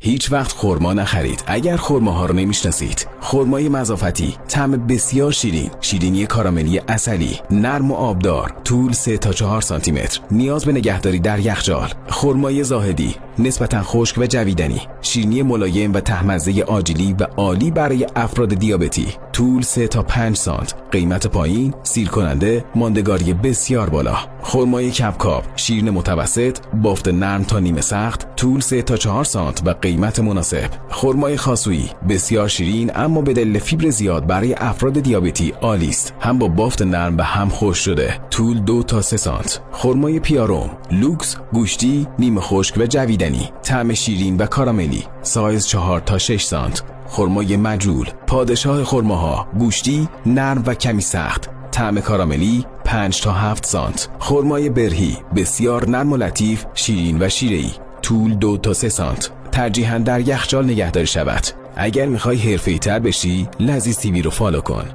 هیچ وقت خرما نخرید اگر خرماها رو نمیشناسید. خرمای مضافتی، طعم بسیار شیرین، شیرینی کاراملی اصلی، نرم و آبدار، طول 3 تا 4 سانتی متر، نیاز به نگهداری در یخچال. خرمای زاهدی، نسبتا خشک و جویدنی، شیرینی ملایم و طعم‌مزه آجیلی و عالی برای افراد دیابتی. طول 3 تا 5 سانت، قیمت پایین، سیر کننده، ماندگاری بسیار بالا. خرمای کبکاب، شیرین متوسط، بافت نرم تا نیمه سخت، طول 3 تا 4 سانت و قیمت مناسب. خرمای خاصویی، بسیار شیرین اما به دلیل فیبر زیاد برای افراد دیابتی عالی است. هم با بافت نرم و هم خشک شده. طول 2 تا 3 سانت. خرمای پیاروم، لوکس، گوشتی، نیمه خشک و جویدنی، طعم شیرین و کاراملی، سایز 4 تا 6 سانت. خرمای مجول، پادشاه خرماها، گوشتی، نرم و کمی سخت، طعم کاراملی، 5 تا 7 سانت. خرمای برهی، بسیار نرم و لطیف، شیرین و شیره‌ای، طول 2 تا 3 سانت. ترجیحاً در یخچال نگهداری شود. اگر میخوای حرفه‌ای‌تر بشی، لذیذ تیوی رو فالو کن.